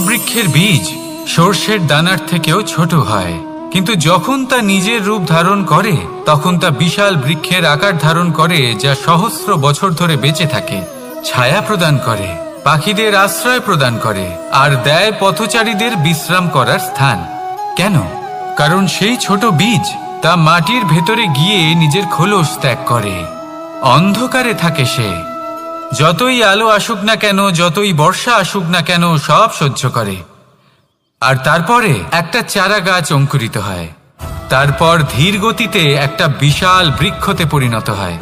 বৃক্ষের বীজ সর্ষের দানার থেকেও ছোট হয়, কিন্তু যখন তা নিজের রূপ ধারণ করে তখন তা বিশাল বৃক্ষের আকার ধারণ করে, যা সহস্র বছর ধরে বেঁচে থাকে, ছায়া প্রদান করে, পাখিদের আশ্রয় প্রদান করে আর দেয় পথচারীদের বিশ্রাম করার স্থান। কেন? কারণ সেই ছোট বীজ তা মাটির ভেতরে গিয়ে নিজের খোলস ত্যাগ করে। অন্ধকারে থাকে সে, যতই আলো আসুক না কেন, যতই বর্ষা আসুক না কেন, সব সহ্য করে। আর তারপরে একটা চারা গাছ অঙ্কুরিত হয়, তারপর ধীর গতিতে একটা বিশাল বৃক্ষতে পরিণত হয়।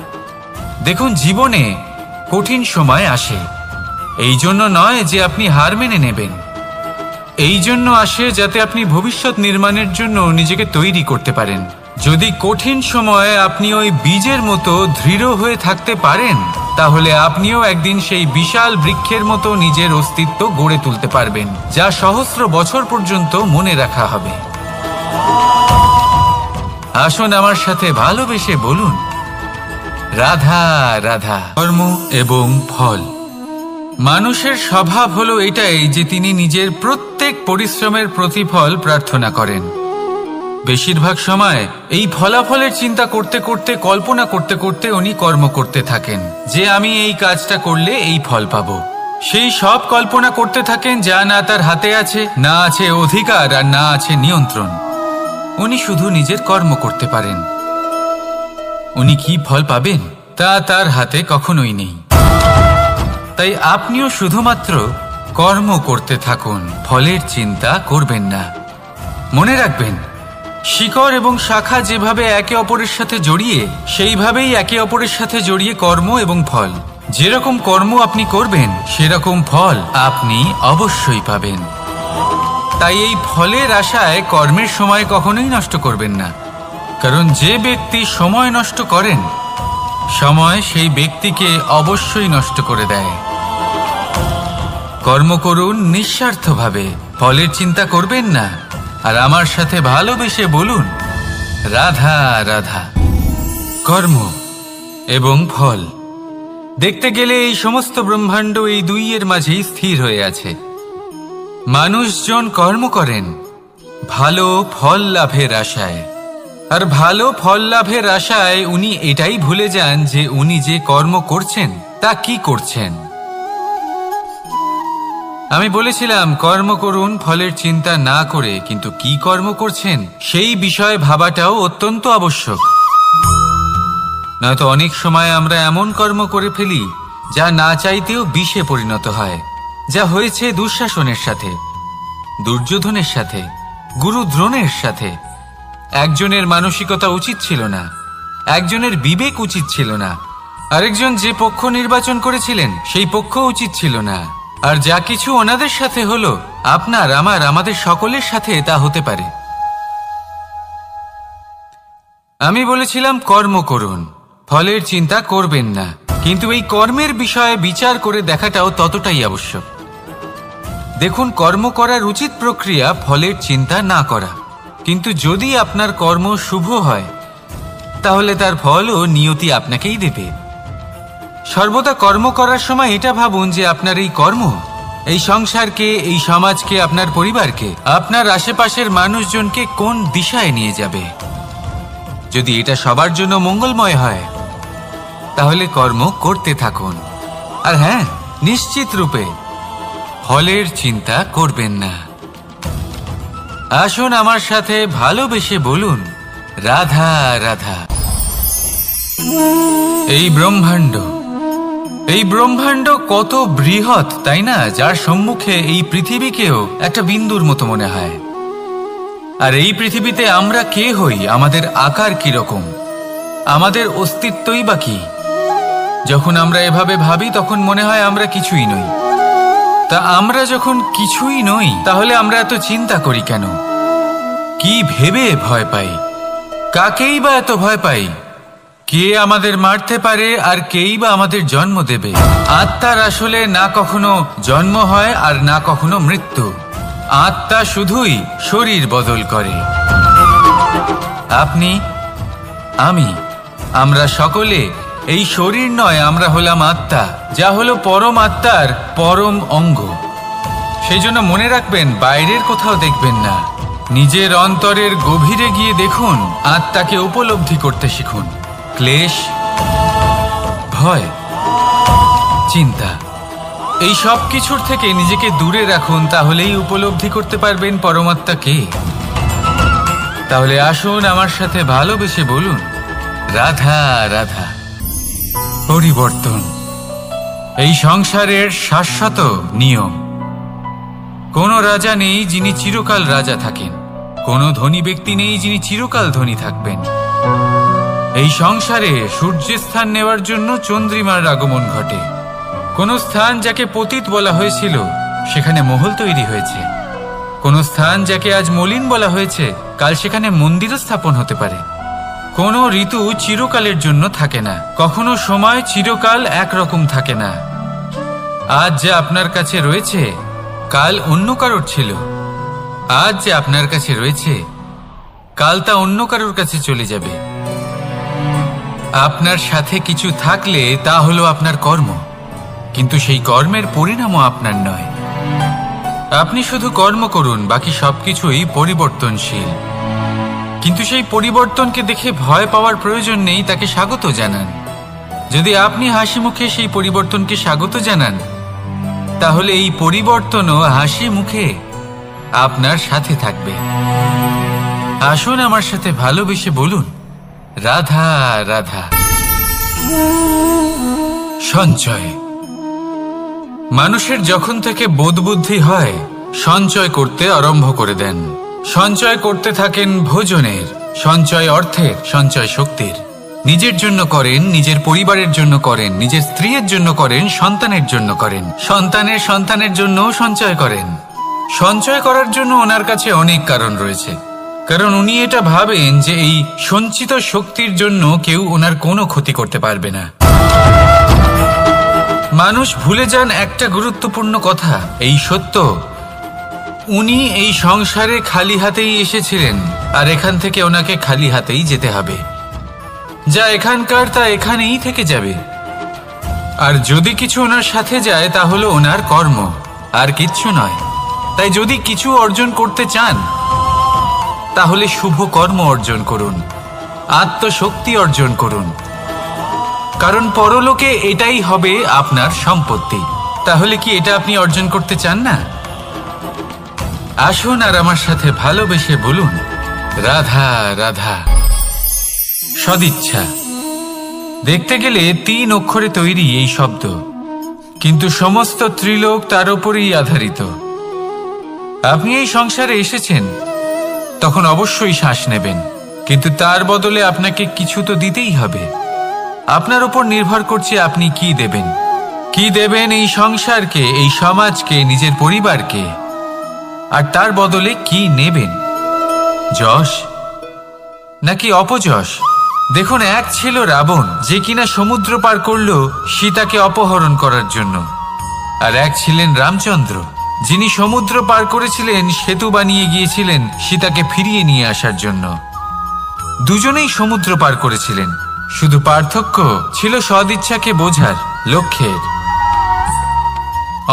দেখুন, জীবনে কঠিন সময় আসে, এই জন্য নয় যে আপনি হার মেনে নেবেন, এই জন্য আসে যাতে আপনি ভবিষ্যৎ নির্মাণের জন্য নিজেকে তৈরি করতে পারেন। যদি কঠিন সময়ে আপনি ওই বীজের মতো দৃঢ় হয়ে থাকতে পারেন, তাহলে আপনিও একদিন সেই বিশাল বৃক্ষের মতো নিজের অস্তিত্ব গড়ে তুলতে পারবেন, যা সহস্র বছর পর্যন্ত মনে রাখা হবে। আসুন আমার সাথে ভালোবেসে বলুন, রাধা রাধা। কর্ম এবং ফল। মানুষের স্বভাব হলো এটাই যে তিনি নিজের প্রত্যেক পরিশ্রমের প্রতিফল প্রার্থনা করেন। বেশিরভাগ সময় এই ফলাফলের চিন্তা করতে করতে, কল্পনা করতে করতে উনি কর্ম করতে থাকেন যে আমি এই কাজটা করলে এই ফল পাবো। সেই সব কল্পনা করতে থাকেন যা না তার হাতে আছে, না আছে অধিকার আর না আছে নিয়ন্ত্রণ। উনি শুধু নিজের কর্ম করতে পারেন। উনি কি ফল পাবেন তা তার হাতে কখনোই নেই। তাই আপনিও শুধুমাত্র কর্ম করতে থাকুন, ফলের চিন্তা করবেন না। মনে রাখবেন, শিকড় এবং শাখা যেভাবে একে অপরের সাথে জড়িয়ে, সেইভাবেই একে অপরের সাথে জড়িয়ে কর্ম এবং ফল। যেরকম কর্ম আপনি করবেন সেরকম ফল আপনি অবশ্যই পাবেন। তাই এই ফলের আশায় কর্মের সময় কখনোই নষ্ট করবেন না, কারণ যে ব্যক্তি সময় নষ্ট করেন, সময় সেই ব্যক্তিকে অবশ্যই নষ্ট করে দেয়। কর্ম করুন নিঃস্বার্থভাবে, ফলের চিন্তা করবেন না, আর আমার সাথে ভালোবেসে বলুন, রাধা রাধা। কর্ম এবং ফল। দেখতে গেলে এই সমস্ত ব্রহ্মাণ্ড এই দুইয়ের মাঝেই স্থির হয়ে আছে। মানুষজন কর্ম করেন ভালো ফল লাভের আশায়, আর ভালো ফল লাভের আশায় উনি এটাই ভুলে যান যে উনি যে কর্ম করছেন তা কি করছেন। আমি বলেছিলাম কর্ম করুন ফলের চিন্তা না করে, কিন্তু কি কর্ম করছেন সেই বিষয়ে ভাবাটাও অত্যন্ত আবশ্যক। নয়তো অনেক সময় আমরা এমন কর্ম করে ফেলি যা না চাইতেও বিষে পরিণত হয়, যা হয়েছে দুঃশাসনের সাথে, দুর্যোধনের সাথে, গুরু দ্রোণের সাথে। একজনের মানসিকতা উচিত ছিল না, একজনের বিবেক উচিত ছিল না, আরেকজন যে পক্ষ নির্বাচন করেছিলেন সেই পক্ষ উচিত ছিল না। আর যা কিছু ওনাদের সাথে হলো, আপনার, আমার, আমাদের সকলের সাথে তা হতে পারে। আমি বলেছিলাম কর্ম করুন, ফলের চিন্তা করবেন না, কিন্তু এই কর্মের বিষয়ে বিচার করে দেখাটাও ততটাই আবশ্যক। দেখুন, কর্ম করার উচিত প্রক্রিয়া ফলের চিন্তা না করা, কিন্তু যদি আপনার কর্ম শুভ হয় তাহলে তার ফলও নিয়তি আপনাকেই দেবে। সর্বদা কর্ম করার সময় এটা ভাবুন যে আপনার এই কর্ম এই সংসারকে, এই সমাজকে, আপনার পরিবারকে, আপনার আশেপাশের মানুষজনকে কোন দিশায় নিয়ে যাবে। যদি এটা সবার জন্য মঙ্গলময় হয় তাহলে কর্ম করতে থাকুন। আর হ্যাঁ, নিশ্চিত রূপে ফলের চিন্তা করবেন না। আসুন আমার সাথে ভালোবেসে বলুন, রাধা রাধা। এই ব্রহ্মাণ্ড কত বৃহৎ, তাই না? যার সম্মুখে এই পৃথিবীকেও একটা বিন্দুর মতো মনে হয়। আর এই পৃথিবীতে আমরা কে হই, আমাদের আকার কিরকম, আমাদের অস্তিত্বই বা কি? যখন আমরা এভাবে ভাবি তখন মনে হয় আমরা কিছুই নই। তা আমরা যখন কিছুই নই তাহলে আমরা এত চিন্তা করি কেন? কি ভেবে ভয় পাই? কাকেই বা এত ভয় পাই? কে আমাদের মারতে পারে আর কেই বা আমাদের জন্ম দেবে? আত্মার আসলে না কখনো জন্ম হয় আর না কখনো মৃত্যু। আত্মা শুধুই শরীর বদল করে। আপনি, আমি, আমরা সকলে এই শরীর নয়, আমরা হলাম আত্মা, যা হলো পরম আত্মার পরম অঙ্গ। সেই জন্য মনে রাখবেন, বাইরের কোথাও দেখবেন না, নিজের অন্তরের গভীরে গিয়ে দেখুন, আত্মাকে উপলব্ধি করতে শিখুন। ক্লেশ, ভয়, চিন্তা, এই সব কিছুর থেকে নিজেকে দূরে রাখুন, তাহলেই উপলব্ধি করতে পারবেন পরমাত্মাকে। তাহলে আসুন আমার সাথে ভালোবেসে বলুন, রাধা রাধা। পরিবর্তন এই সংসারের শাশ্বত নিয়ম। কোনো রাজা নেই যিনি চিরকাল রাজা থাকেন, কোনো ধনী ব্যক্তি নেই যিনি চিরকাল ধনী থাকবেন। এই সংসারে সূর্যের স্থান নেওয়ার জন্য চন্দ্রিমার আগমন ঘটে। কোন স্থান যাকে পতিত বলা হয়েছিল সেখানে মহল তৈরি হয়েছে। কোন স্থান যাকে আজ মলিন বলা হয়েছে কাল সেখানে মন্দিরও স্থাপন হতে পারে। কোনো ঋতু চিরকালের জন্য থাকে না, কখনো সময় চিরকাল একরকম থাকে না। আজ যে আপনার কাছে রয়েছে কাল অন্য কারোর ছিল, আজ যে আপনার কাছে রয়েছে কাল তা অন্য কারোর কাছে চলে যাবে। আপনার সাথে কিছু থাকলে তা হলো আপনার কর্ম, কিন্তু সেই কর্মের পরিণামও আপনার নয়। আপনি শুধু কর্ম করুন, বাকি সবকিছুই পরিবর্তনশীল। কিন্তু সেই পরিবর্তনকে দেখে ভয় পাওয়ার প্রয়োজন নেই, তাকে স্বাগত জানান। যদি আপনি হাসি মুখে সেই পরিবর্তনকে স্বাগত জানান, তাহলে এই পরিবর্তনও হাসি মুখে আপনার সাথে থাকবে। আসুন আমার সাথে ভালোবেসে বলুন, রাধা রাধা। সঞ্চয়। মানুষের যখন থেকে বোধবুদ্ধি হয় সঞ্চয় করতে আরম্ভ করে দেন। সঞ্চয় করতে থাকেন ভোজনের, সঞ্চয় অর্থের, সঞ্চয় শক্তির। নিজের জন্য করেন, নিজের পরিবারের জন্য করেন, নিজের স্ত্রীর জন্য করেন, সন্তানের জন্য করেন, সন্তানের সন্তানের জন্যও সঞ্চয় করেন। সঞ্চয় করার জন্য ওনার কাছে অনেক কারণ রয়েছে, কারণ উনি এটা ভাবেন যে এই সঞ্চিত শক্তির জন্য কেউ ওনার কোনো ক্ষতি করতে পারবে না। মানুষ ভুলে যান একটা গুরুত্বপূর্ণ কথা, এই সত্য, উনি এই সংসারে খালি হাতেই এসেছিলেন, আর এখান থেকে ওনাকে খালি হাতেই যেতে হবে। যা এখানকার তা এখানেই থেকে যাবে। আর যদি কিছু ওনার সাথে যায় তা হলো ওনার কর্ম, আর কিচ্ছু নয়। তাই যদি কিছু অর্জন করতে চান তাহলে শুভ কর্ম অর্জন করুন, আত্মশক্তি অর্জন করুন, কারণ পরলোকে এটাই হবে আপনার সম্পত্তি। তাহলে কি এটা আপনি অর্জন করতে চান না? আসুন আর আমার সাথে ভালোবেসে বলুন, রাধা রাধা। সদিচ্ছা। দেখতে গেলে 3 অক্ষরে তৈরি এই শব্দ, কিন্তু সমস্ত ত্রিলোক তার উপরেই আধারিত। আপনি এই সংসারে এসেছেন, তখন অবশ্যই শ্বাস নেবেন, কিন্তু তার বদলে আপনাকে কিছু তো দিতেই হবে। আপনার উপর নির্ভর করছে আপনি কি দেবেন। কি দেবেন এই সংসারকে, এই সমাজকে, নিজের পরিবারকে, আর তার বদলে কি নেবেন? যশ নাকি অপযশ? দেখুন, এক ছিল রাবণ, যে কিনা সমুদ্র পার করল সীতাকে অপহরণ করার জন্য, আর এক ছিলেন রামচন্দ্র, যিনি সমুদ্র পার করেছিলেন, সেতু বানিয়ে গিয়েছিলেন সীতাকে ফিরিয়ে নিয়ে আসার জন্য। দুজনেই সমুদ্র পার করেছিলেন, শুধু পার্থক্য ছিল সদিচ্ছাকে বোঝার লক্ষ্যের।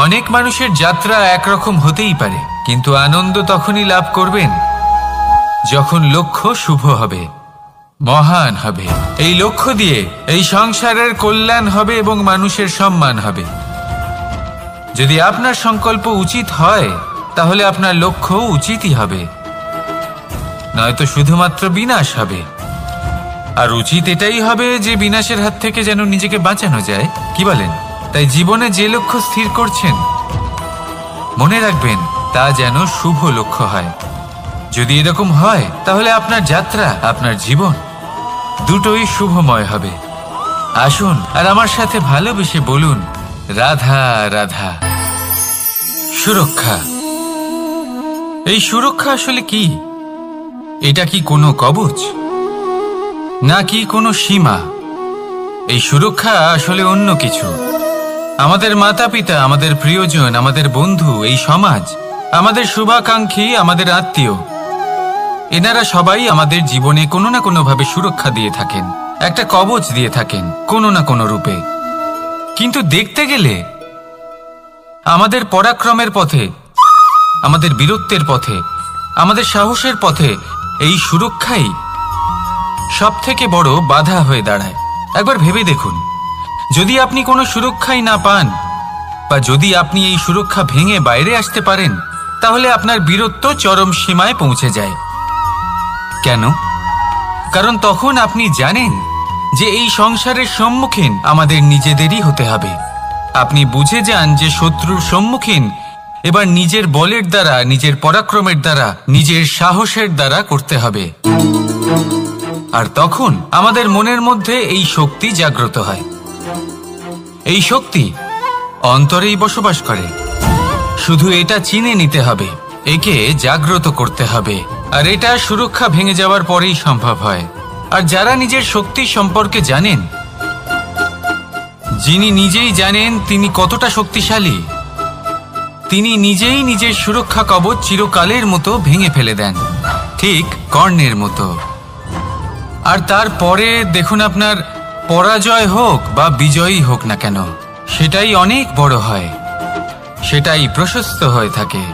অনেক মানুষের যাত্রা একরকম হতেই পারে, কিন্তু আনন্দ তখনই লাভ করবেন যখন লক্ষ্য শুভ হবে, মহান হবে। এই লক্ষ্য দিয়ে এই সংসারের কল্যাণ হবে এবং মানুষের সম্মান হবে। যদি আপনার সংকল্প উচিত হয় তাহলে আপনার লক্ষ্য উচিতই হবে, নয়তো শুধুমাত্র বিনাশ হবে। আর উচিত এটাই হবে যে বিনাশের হাত থেকে যেন নিজেকে বাঁচানো যায়, কি বলেন? তাই জীবনে যে লক্ষ্য স্থির করছেন মনে রাখবেন তা যেন শুভ লক্ষ্য হয়। যদি এরকম হয় তাহলে আপনার যাত্রা, আপনার জীবন দুটোই শুভময় হবে। আসুন আর আমার সাথে ভালোবেসে বলুন, রাধা রাধা। সুরক্ষা। এই সুরক্ষা আসলে কি? এটা কি কোনো কবচ নাকি কোনো সীমা? এই সুরক্ষা আসলে অন্য কিছু। আমাদের মাতা পিতা, আমাদের প্রিয়জন, আমাদের বন্ধু, এই সমাজ, আমাদের শুভাকাঙ্ক্ষী, আমাদের আত্মীয়, এনারা সবাই আমাদের জীবনে কোনো না কোনো ভাবে সুরক্ষা দিয়ে থাকেন, একটা কবচ দিয়ে থাকেন কোনো না কোনো রূপে। কিন্তু দেখতে গেলে আমাদের পরাক্রমের পথে আমাদের বীরত্বের পথে, আমাদের সাহসের পথে এই সুরক্ষাই সবথেকে বড় বাধা হয়ে দাঁড়ায়। একবার ভেবে দেখুন, যদি আপনি কোনো সুরক্ষাই না পান, বা যদি আপনি এই সুরক্ষা ভেঙে বাইরে আসতে পারেন, তাহলে আপনার বীরত্ব চরম সীমায় পৌঁছে যায়। কেন? কারণ তখন আপনি জানেন যে এই সংসারের সম্মুখীন আমাদের নিজেদেরই হতে হবে। আপনি বুঝে যান যে শত্রুর সম্মুখীন এবার নিজের বলের দ্বারা, নিজের পরাক্রমের দ্বারা, নিজের সাহসের দ্বারা করতে হবে। আর তখন আমাদের মনের মধ্যে এই শক্তি জাগ্রত হয়। এই শক্তি অন্তরেই বসবাস করে। শুধু এটা চিনে নিতে হবে, একে জাগ্রত করতে হবে। আর এটা সুরক্ষা ভেঙে যাওয়ার পরেই সম্ভব হয়। আর যারা নিজের শক্তি সম্পর্কে জানেন, যিনি নিজেই জানেন তিনি কতটা শক্তিশালী, তিনি নিজেই নিজের সুরক্ষা কবচ চিরকালের মতো ভেঙে ফেলে দেন, ঠিক কর্ণের মতো। আর তারপরে দেখুন, আপনার পরাজয় হোক বা বিজয়ী হোক না কেন, সেটাই অনেক বড় হয়, সেটাই প্রশস্ত হয়ে থাকে।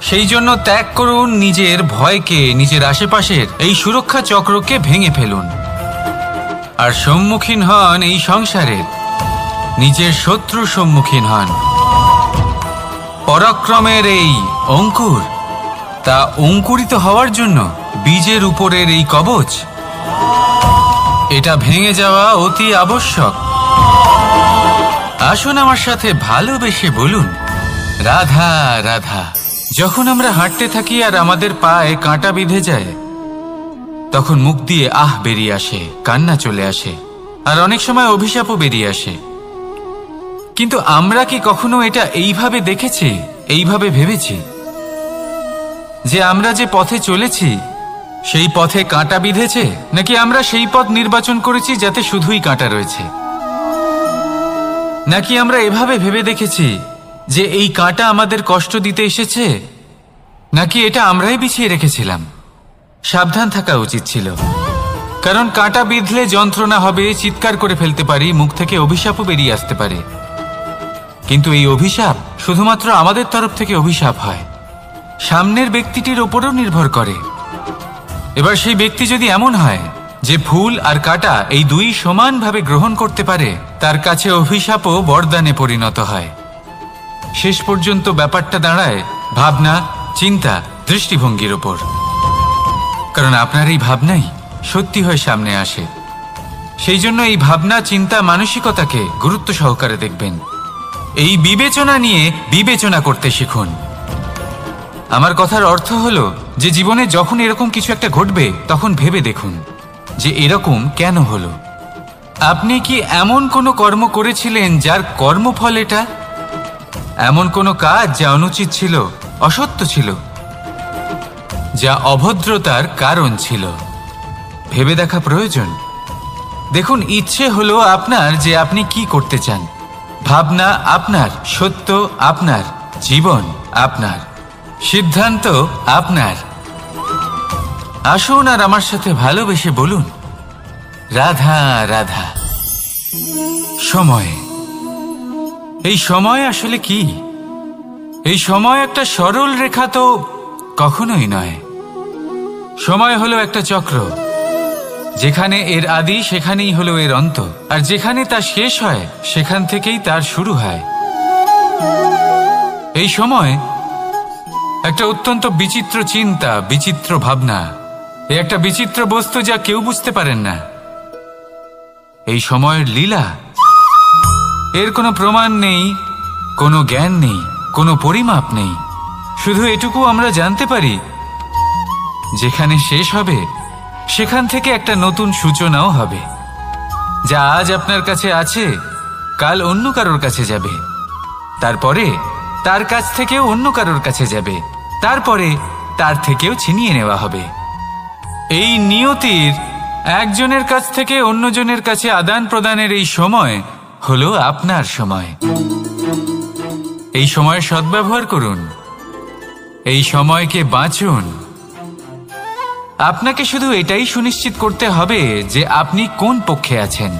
সেই জন্য ত্যাগ করুন নিজের ভয়কে, নিজের আশেপাশের এই সুরক্ষা চক্রকে ভেঙে ফেলুন, আর সম্মুখীন হন এই সংসারের নিজের শত্রুর সম্মুখীন হন। পরাক্রমের এই অঙ্কুর, তা অঙ্কুরিত হওয়ার জন্য বীজের উপরের এই কবচ, এটা ভেঙে যাওয়া অতি আবশ্যক। আসুন আমার সাথে ভালোবেসে বলুন, রাধা রাধা। যখন আমরা হাঁটতে থাকি আর আমাদের পায়ে কাঁটা বিঁধে যায়, তখন মুখ দিয়ে আহ বেরিয়ে আসে, কান্না চলে আসে, আর অনেক সময় অভিশাপও বেরিয়ে আসে। কিন্তু আমরা কি কখনো এটা এইভাবে দেখেছি, এইভাবে ভেবেছি যে আমরা যে পথে চলেছি সেই পথে কাঁটা বিঁধেছে, নাকি আমরা সেই পথ নির্বাচন করেছি যাতে শুধুই কাঁটা রয়েছে? নাকি আমরা এভাবে ভেবে দেখেছি যে এই কাঁটা আমাদের কষ্ট দিতে এসেছে, নাকি এটা আমরাই বিছিয়ে রেখেছিলাম? সাবধান থাকা উচিত ছিল, কারণ কাঁটা বিঁধলে যন্ত্রণা হবে, চিৎকার করে ফেলতে পারি, মুখ থেকে অভিশাপও বেরিয়ে আসতে পারে। কিন্তু এই অভিশাপ শুধুমাত্র আমাদের তরফ থেকে অভিশাপ হয়, সামনের ব্যক্তিটির ওপরও নির্ভর করে। এবার সেই ব্যক্তি যদি এমন হয় যে ফুল আর কাঁটা এই দুই সমানভাবে গ্রহণ করতে পারে, তার কাছে অভিশাপও বরদানে পরিণত হয়। শেষ পর্যন্ত ব্যাপারটা দাঁড়ায় ভাবনা, চিন্তা, দৃষ্টিভঙ্গির ওপর। কারণ আপনার এই ভাবনাই সত্যি হয়ে সামনে আসে। সেই জন্য এই ভাবনা, চিন্তা, মানসিকতাকে গুরুত্ব সহকারে দেখবেন। এই বিবেচনা নিয়ে বিবেচনা করতে শিখুন। আমার কথার অর্থ হলো যে জীবনে যখন এরকম কিছু একটা ঘটবে, তখন ভেবে দেখুন যে এরকম কেন হলো। আপনি কি এমন কোনো কর্ম করেছিলেন যার কর্মফল এটা? এমন কোনো কাজ যা অনুচিত ছিল, অসত্য ছিল, যা অভদ্রতার কারণ ছিল? ভেবে দেখা প্রয়োজন। দেখুন, ইচ্ছে হলো আপনার যে আপনি কি করতে চান, ভাবনা আপনার, সত্য আপনার, জীবন আপনার, সিদ্ধান্ত আপনার। আসুন আর আমার সাথে ভালোবেসে বলুন, রাধা রাধা। সময়, এই সময় আসলে কি? এই সময় একটা সরল রেখা তো কখনোই নয়। সময় হলো একটা চক্র, যেখানে এর আদি সেখানেই হলো এর অন্ত, আর যেখানে তা শেষ হয় সেখান থেকেই তার শুরু হয়। এই সময় একটা অত্যন্ত বিচিত্র চিন্তা, বিচিত্র ভাবনা, একটা বিচিত্র বস্তু যা কেউ বুঝতে পারেন না। এই সময়ের লীলা, এর কোনো প্রমাণ নেই, কোনো জ্ঞান নেই, কোনো পরিমাপ নেই। শুধু এটুকু আমরা জানতে পারি, যেখানে শেষ হবে সেখান থেকে একটা নতুন সূচনাও হবে। যা আজ আপনার কাছে আছে, কাল অন্য কারোর কাছে যাবে, তারপরে তার কাছ থেকেও অন্য কারোর কাছে যাবে, তারপরে তার থেকেও ছিনিয়ে নেওয়া হবে। এই নিয়তির একজনের কাছ থেকে অন্যজনের কাছে আদান প্রদানের এই সময় হলো আপনার সময়। এই সময়ের সদ্ব্যবহার করুন, এই সময়কে বাঁচুন। আপনাকে শুধু এটাই সুনিশ্চিত করতে হবে যে আপনি কোন পক্ষে আছেন।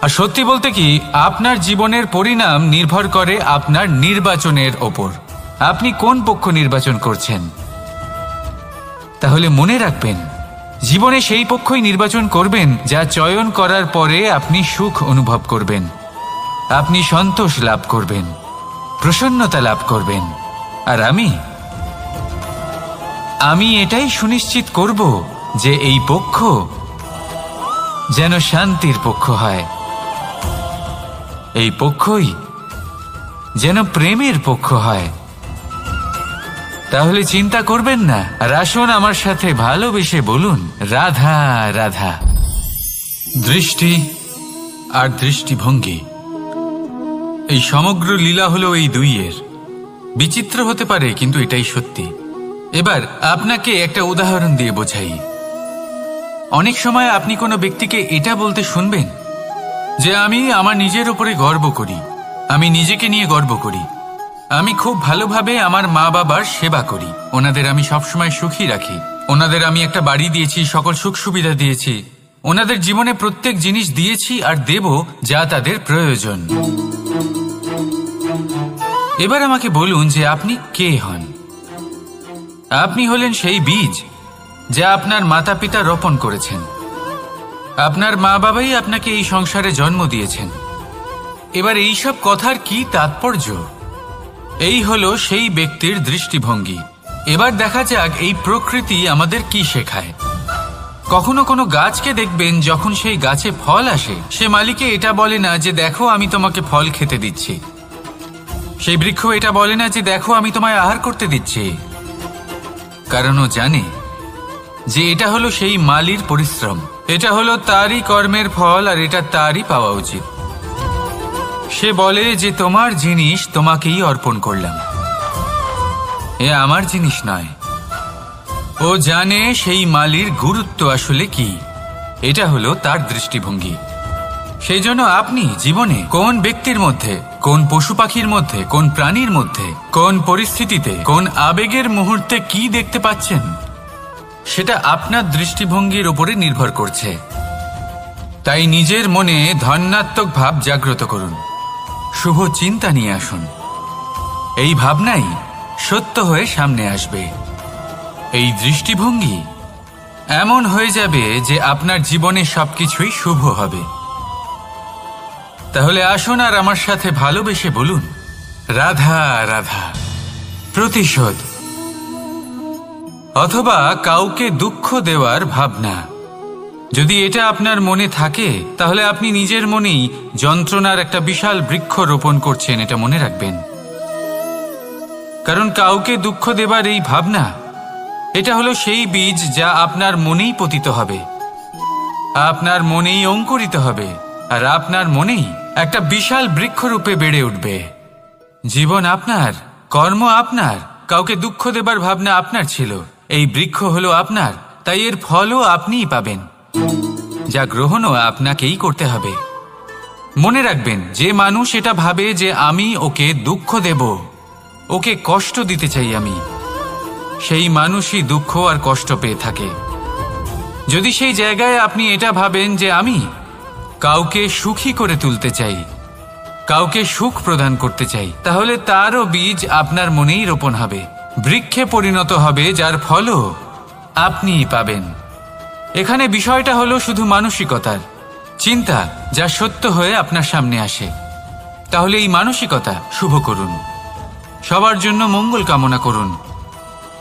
আর সত্যি বলতে কি, আপনার জীবনের পরিণাম নির্ভর করে আপনার নির্বাচনের ওপর। আপনি কোন পক্ষ নির্বাচন করছেন। তাহলে মনে রাখবেন, জীবনে সেই পক্ষই নির্বাচন করবেন যা চয়ন করার পরে আপনি সুখ অনুভব করবেন, আপনি সন্তোষ লাভ করবেন, প্রসন্নতা লাভ করবেন। আর আমি এটাই সুনিশ্চিত করব যে এই পক্ষ যেন শান্তির পক্ষ হয়, এই পক্ষই যেন প্রেমের পক্ষ হয়। তাহলে চিন্তা করবেন না, আর আসুন আমার সাথে ভালোবেসে বলুন, রাধা রাধা। দৃষ্টি আর দৃষ্টিভঙ্গি, এই সমগ্র লীলা হলো এই দুইয়ের। বিচিত্র হতে পারে, কিন্তু এটাই সত্যি। এবার আপনাকে একটা উদাহরণ দিয়ে বোঝাই। অনেক সময় আপনি কোনো ব্যক্তিকে এটা বলতে শুনবেন যে আমি আমার নিজের উপরে গর্ব করি, আমি নিজেকে নিয়ে গর্ব করি, আমি খুব ভালোভাবে আমার মা বাবার সেবা করি, ওনাদের আমি সবসময় সুখী রাখি, ওনাদের আমি একটা বাড়ি দিয়েছি, সকল সুখ সুবিধা দিয়েছি, ওনাদের জীবনে প্রত্যেক জিনিস দিয়েছি আর দেব যা তাদের প্রয়োজন। এবার আমাকে বলুন যে আপনি কে হন। আপনি হলেন সেই বীজ যা আপনার মাতা পিতা রোপণ করেছেন। আপনার মা বাবাই আপনাকে এই সংসারে জন্ম দিয়েছেন। এবার এইসব কথার কি তাৎপর্য? এই হলো সেই ব্যক্তির দৃষ্টিভঙ্গি। এবার দেখা যাক এই প্রকৃতি আমাদের কি শেখায়। কখনো কোনো গাছকে দেখবেন, যখন সেই গাছে ফল আসে, সে মালিকে এটা বলে না যে দেখো আমি তোমাকে ফল খেতে দিচ্ছি। সেই বৃক্ষ এটা বলে না যে দেখো আমি তোমায় আহার করতে দিচ্ছি, কারণ ও জানে যে এটা হলো সেই মালির পরিশ্রম, এটা হলো তারই কর্মের ফল, আর এটা তারই পাওয়া উচিত। সে বলে যে তোমার জিনিস তোমাকেই অর্পণ করলাম, এ আমার জিনিস নয়। ও জানে সেই মালির গুরুত্ব আসলে কি। এটা হলো তার দৃষ্টিভঙ্গি। সেই জন্য আপনি জীবনে কোন ব্যক্তির মধ্যে, কোন পশু পাখির মধ্যে, কোন প্রাণীর মধ্যে, কোন পরিস্থিতিতে, কোন আবেগের মুহূর্তে কি দেখতে পাচ্ছেন, সেটা আপনার দৃষ্টিভঙ্গির উপরে নির্ভর করছে। তাই নিজের মনে ধনাত্মক ভাব জাগ্রত করুন, শুভ চিন্তা নিয়ে আসুন। এই ভাবনাই সত্য হয়ে সামনে আসবে। এই দৃষ্টিভঙ্গি এমন হয়ে যাবে যে আপনার জীবনে সবকিছুই শুভ হবে। তাহলে আসুন আর আমার সাথে ভালোবেসে বলুন, রাধা রাধা। প্রতিশোধ অথবা কাউকে দুঃখ দেওয়ার ভাবনা, যদি এটা আপনার মনে থাকে, তাহলে আপনি নিজের মনেই যন্ত্রণার একটা বিশাল বৃক্ষ রোপণ করছেন, এটা মনে রাখবেন। কারণ কাউকে দুঃখ দেবার এই ভাবনা, এটা হলো সেই বীজ যা আপনার মনেই পতিত হবে, আপনার মনেই অঙ্কুরিত হবে, আর আপনার মনেই একটা বিশাল বৃক্ষরূপে বেড়ে উঠবে। জীবন আপনার, কর্ম আপনার, কাউকে দুঃখ দেবার ভাবনা আপনার ছিল, এই বৃক্ষ হলো আপনার, তাই এর ফলও আপনিই পাবেন, যা গ্রহণও আপনাকেই করতে হবে। মনে রাখবেন, যে মানুষ এটা ভাবে যে আমি ওকে দুঃখ দেব, ওকে কষ্ট দিতে চাই আমি, সেই মানুষই দুঃখ আর কষ্ট পেয়ে থাকে। যদি সেই জায়গায় আপনি এটা ভাবেন যে আমি কাউকে সুখী করে তুলতে চাই, কাউকে সুখ প্রদান করতে চাই, তাহলে তারও বীজ আপনার মনেই রোপণ হবে, বৃক্ষে পরিণত হবে, যার ফলও আপনিই পাবেন। এখানে বিষয়টা হলো শুধু মানসিকতার চিন্তা, যা সত্য হয়ে আপনার সামনে আসে। তাহলে এই মানসিকতা শুভ করুন, সবার জন্য মঙ্গল কামনা করুন।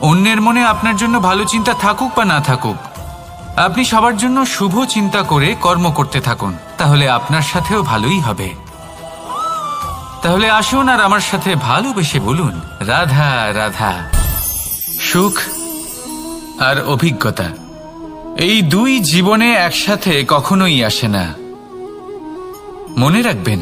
অন্যের মনে আপনার জন্য ভালো চিন্তা থাকুক বা না থাকুক, আপনি সবার জন্য শুভ চিন্তা করে কর্ম করতে থাকুন, তাহলে আপনার সাথেও ভালোই হবে। তাহলে আসুন আর আমার সাথে ভালোবেসে বলুন, রাধা রাধা। সুখ আর অভিজ্ঞতা, এই দুই জীবনে একসাথে কখনোই আসে না। মনে রাখবেন,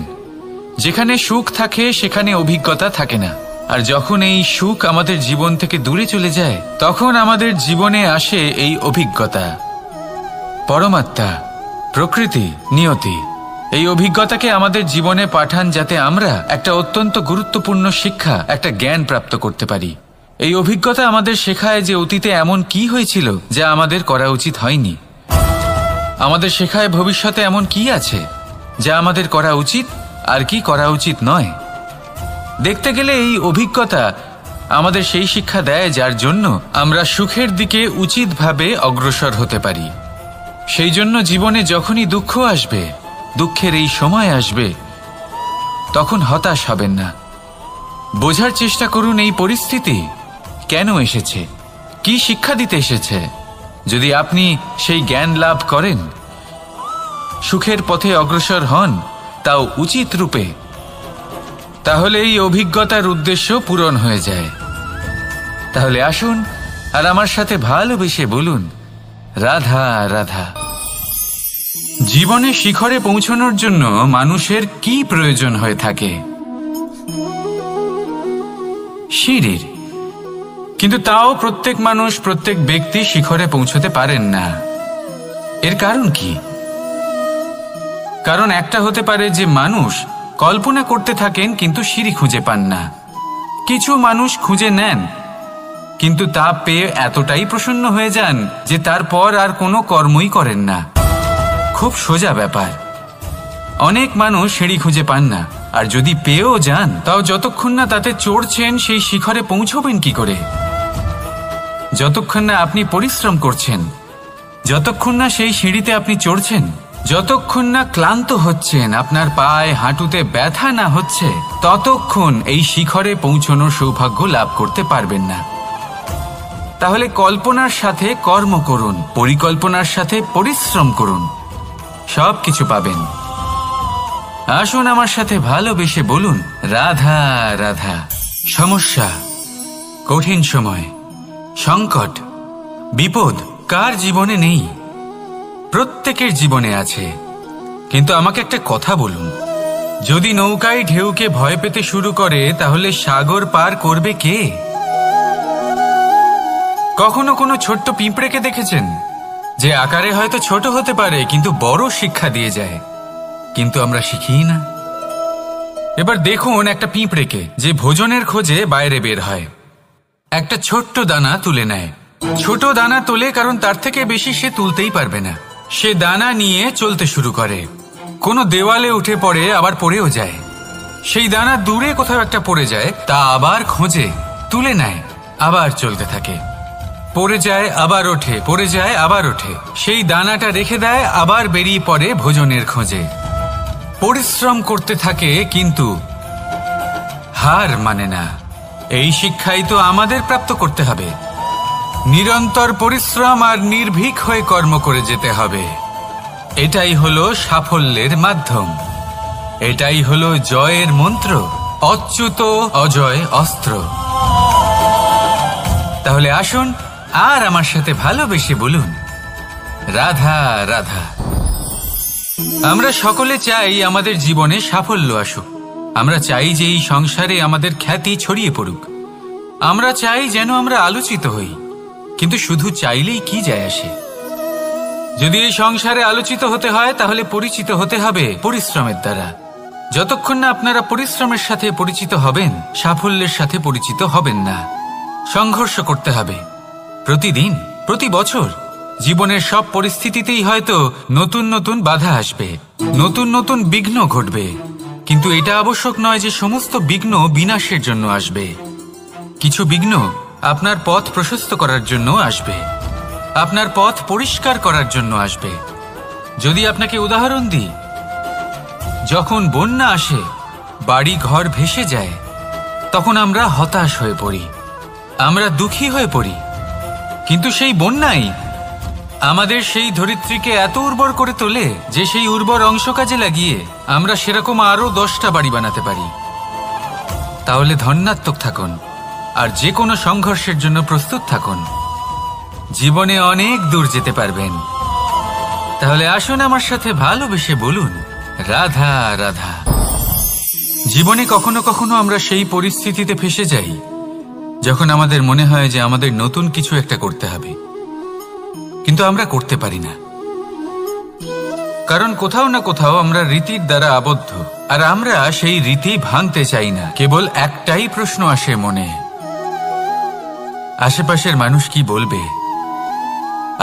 যেখানে সুখ থাকে সেখানে অভিজ্ঞতা থাকে না, আর যখন এই সুখ আমাদের জীবন থেকে দূরে চলে যায়, তখন আমাদের জীবনে আসে এই অভিজ্ঞতা। পরমাত্মা, প্রকৃতি, নিয়তি এই অভিজ্ঞতাকে আমাদের জীবনে পাঠান, যাতে আমরা একটা অত্যন্ত গুরুত্বপূর্ণ শিক্ষা, একটা জ্ঞান প্রাপ্ত করতে পারি। এই অভিজ্ঞতা আমাদের শেখায় যে অতীতে এমন কি হয়েছিল যা আমাদের করা উচিত হয়নি। আমাদের শেখায় ভবিষ্যতে এমন কি আছে যা আমাদের করা উচিত আর কি করা উচিত নয়। দেখতে গেলে এই অভিজ্ঞতা আমাদের সেই শিক্ষা দেয় যার জন্য আমরা সুখের দিকে উচিতভাবে অগ্রসর হতে পারি। সেই জন্য জীবনে যখনই দুঃখ আসবে, দুঃখের এই সময় আসবে, তখন হতাশ হবেন না। বোঝার চেষ্টা করুন এই পরিস্থিতি কেন এসেছে, কি শিক্ষা দিতে এসেছে। যদি আপনি সেই জ্ঞান লাভ করেন, সুখের পথে অগ্রসর হন, তাও উচিত রূপে, তাহলে এই অভিজ্ঞতার উদ্দেশ্য পূরণ হয়ে যায়। তাহলে আসুন আর আমার সাথে ভালোবেসে বলুন, রাধা রাধা। জীবনে শিখরে পৌঁছানোর জন্য মানুষের কি প্রয়োজন হয়ে থাকে? সিঁড়ির। কিন্তু তাও প্রত্যেক মানুষ, প্রত্যেক ব্যক্তি শিখরে পৌঁছতে পারেন না। এর কারণ কি? কারণ একটা হতে পারে যে মানুষ কল্পনা করতে থাকেন কিন্তু সিঁড়ি খুঁজে পান না। কিছু মানুষ খুঁজে নেন কিন্তু তা পেয়ে এতটাই প্রসন্ন হয়ে যান যে তারপর আর কোনো কর্মই করেন না। খুব সোজা ব্যাপার। অনেক মানুষ সিঁড়ি খুঁজে পান না, আর যদি পেয়েও যান তাও যতক্ষণ না তাতে চড়ছেন সেই শিখরে পৌঁছবেন কি করে? যতক্ষণ না আপনি পরিশ্রম করছেন, যতক্ষণ না সেই সিঁড়িতে আপনি চড়ছেন, যতক্ষণ না ক্লান্ত হচ্ছেন, আপনার পায়ে হাঁটুতে ব্যথা না হচ্ছে, ততক্ষণ এই শিখরে পৌঁছানোর সৌভাগ্য লাভ করতে পারবেন না। তাহলে কল্পনার সাথে কর্ম করুন, পরিকল্পনার সাথে পরিশ্রম করুন, সব কিছু পাবেন। আসুন আমার সাথে ভালোবেসে বলুন, রাধা রাধা। সমস্যা, কঠিন সময়, সংকট, বিপদ কার জীবনে নেই? প্রত্যেকের জীবনে আছে। কিন্তু আমাকে একটা কথা বলুন, যদি নৌকায় ঢেউকে ভয় পেতে শুরু করে তাহলে সাগর পার করবে কে? কখনো কোনো ছোট্ট পিঁপড়েকে দেখেছেন যে আকারে হয়তো ছোট হতে পারে কিন্তু বড় শিক্ষা দিয়ে যায়? কিন্তু আমরা শিখি না। এবার দেখুন একটা পিঁপড়েকে যে ভোজনের খোঁজে বাইরে বের হয়, একটা ছোট্ট দানা তুলে নেয়। ছোট দানা তোলে কারণ তার থেকে বেশি সে তুলতেই পারবে না। সে দানা নিয়ে চলতে শুরু করে, কোনো দেওয়ালে উঠে পড়ে, আবার পড়েও যায়। সেই দানা দূরে কোথাও একটা পড়ে যায়, তা আবার খোঁজে, তুলে নেয়, আবার চলতে থাকে। পড়ে যায় আবার ওঠে, পড়ে যায় আবার ওঠে। সেই দানাটা রেখে দেয়, আবার বেরিয়ে পড়ে ভোজনের খোঁজে। পরিশ্রম করতে থাকে কিন্তু হার মানে না। এই শিক্ষাই তো আমাদের প্রাপ্ত করতে হবে। নিরন্তর পরিশ্রম আর নির্ভীক হয়ে কর্ম করে যেতে হবে। এটাই হলো সাফল্যের মাধ্যম, এটাই হলো জয়ের মন্ত্র, অচ্যুত অজয় অস্ত্র। তাহলে আসুন আর আমার সাথে ভালোবেসে বলুন, রাধা রাধা। আমরা সকলে চাই আমাদের জীবনে সাফল্য আসুক। আমরা চাই যে এই সংসারে আমাদের খ্যাতি ছড়িয়ে পড়ুক। আমরা চাই যেন আমরা আলোচিত হই। কিন্তু শুধু চাইলেই কি যায় আসে? যদি এই সংসারে আলোচিত হতে হয় তাহলে পরিচিত হতে হবে পরিশ্রমের দ্বারা। যতক্ষণ না আপনারা পরিশ্রমের সাথে পরিচিত হবেন, সাফল্যের সাথে পরিচিত হবেন না। সংঘর্ষ করতে হবে প্রতিদিন, প্রতি বছর। জীবনের সব পরিস্থিতিতেই হয়তো নতুন নতুন বাধা আসবে, নতুন নতুন বিঘ্ন ঘটবে। কিন্তু এটা আবশ্যক নয় যে সমস্ত বিঘ্ন বিনাশের জন্য আসবে। কিছু বিঘ্ন আপনার পথ প্রশস্ত করার জন্য আসবে, আপনার পথ পরিষ্কার করার জন্য আসবে। যদি আপনাকে উদাহরণ দিই, যখন বন্যা আসে, বাড়ি ঘর ভেসে যায়, তখন আমরা হতাশ হয়ে পড়ি, আমরা দুঃখী হয়ে পড়ি। কিন্তু সেই বন্যাই আমাদের সেই ধরিত্রীকে এত উর্বর করে তোলে যে সেই উর্বর অংশ কাজে লাগিয়ে আমরা সেরকম আরো 10টা বাড়ি বানাতে পারি। তাহলে ধন্যাত্মক থাকুন আর যে কোনো সংঘর্ষের জন্য প্রস্তুত থাকুন। জীবনে অনেক দূর যেতে পারবেন। তাহলে আসুন আমার সাথে ভালোবেসে বলুন, রাধা রাধা। জীবনে কখনো কখনো আমরা সেই পরিস্থিতিতে ফেসে যাই যখন আমাদের মনে হয় যে আমাদের নতুন কিছু একটা করতে হবে, কিন্তু আমরা করতে পারি না। কারণ কোথাও না কোথাও আমরা রীতির দ্বারা আবদ্ধ, আর আমরা সেই রীতি ভাঙতে চাই না। কেবল একটাই প্রশ্ন আসে মনে, আশেপাশের মানুষ কি বলবে,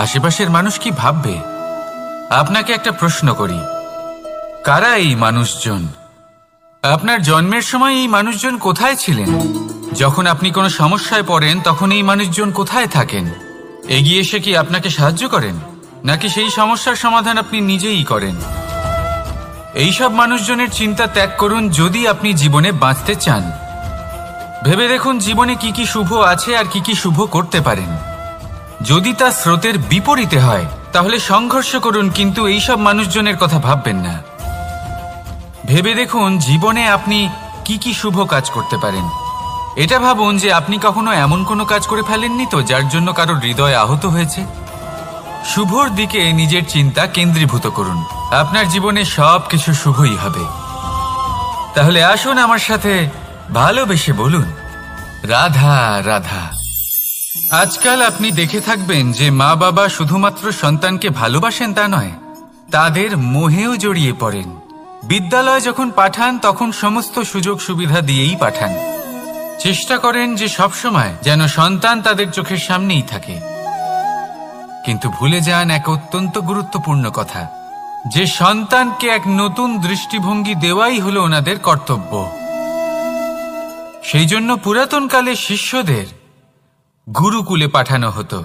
আশেপাশের মানুষ কি ভাববে। আপনাকে একটা প্রশ্ন করি, কারা এই মানুষজন? আপনার জন্মের সময় এই মানুষজন কোথায় ছিলেন? যখন আপনি কোনো সমস্যায় পড়েন তখন এই মানুষজন কোথায় থাকেন? এগিয়ে এসে কি আপনাকে সাহায্য করেন, নাকি সেই সমস্যার সমাধান আপনি নিজেই করেন? এইসব মানুষজনের চিন্তা ত্যাগ করুন যদি আপনি জীবনে বাঁচতে চান। ভেবে দেখুন জীবনে কি কি শুভ আছে আর কি কি শুভ করতে পারেন। যদি তা স্রোতের বিপরীতে হয় তাহলে সংঘর্ষ করুন, কিন্তু এইসব মানুষজনের কথা ভাববেন না। ভেবে দেখুন জীবনে আপনি কি কি শুভ কাজ করতে পারেন। এটা ভাবুন যে আপনি কখনো এমন কোনো কাজ করে ফেলেননি তো যার জন্য কারো হৃদয় আহত হয়েছে। শুভর দিকে নিজের চিন্তা কেন্দ্রীভূত করুন, আপনার জীবনে সব কিছু শুভই হবে। তাহলে আসুন আমার সাথে ভালোবেসে বলুন, রাধা রাধা। আজকাল আপনি দেখে থাকবেন যে মা বাবা শুধুমাত্র সন্তানকে ভালোবাসেন তা নয়, তাদের মোহেও জড়িয়ে পড়েন। বিদ্যালয়ে যখন পাঠান তখন সমস্ত সুযোগ সুবিধা দিয়েই পাঠান। চেষ্টা করেন যে সবসময় যেন সন্তান তাদের চোখের সামনেই থাকে। কিন্তু ভুলে যান এক অত্যন্ত গুরুত্বপূর্ণ কথা, যে সন্তানকে এক নতুন দৃষ্টিভঙ্গি দেওয়াই হলো ওনাদের কর্তব্য। সেই জন্য পুরাতনকালে শিষ্যদের গুরুকুলে পাঠানো হতো,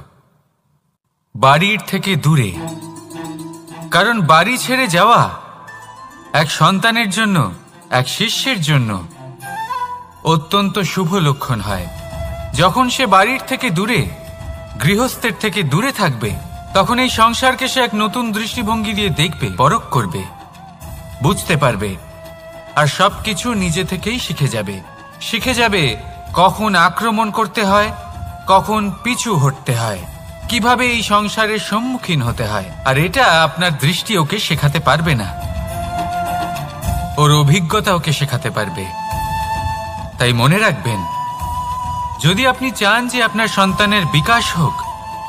বাড়ির থেকে দূরে। কারণ বাড়ি ছেড়ে যাওয়া এক সন্তানের জন্য, এক শিষ্যের জন্য অত্যন্ত শুভ লক্ষণ হয়। যখন সে বাড়ির থেকে দূরে, গৃহস্থের থেকে দূরে থাকবে, তখন এই সংসারকে সে এক নতুন দৃষ্টিভঙ্গি দিয়ে দেখবে, পরখ করবে, বুঝতে পারবে, আর সবকিছু নিজে থেকেই শিখে যাবে কখন আক্রমণ করতে হয়, কখন পিছু হটতে হয়, কিভাবে এই সংসারের সম্মুখীন হতে হয়। আর এটা আপনার দৃষ্টি ওকে শেখাতে পারবে না, ওর অভিজ্ঞতা ওকে শেখাতে পারবে। তাই মনে রাখবেন, যদি আপনি চান যে আপনার সন্তানের বিকাশ হোক,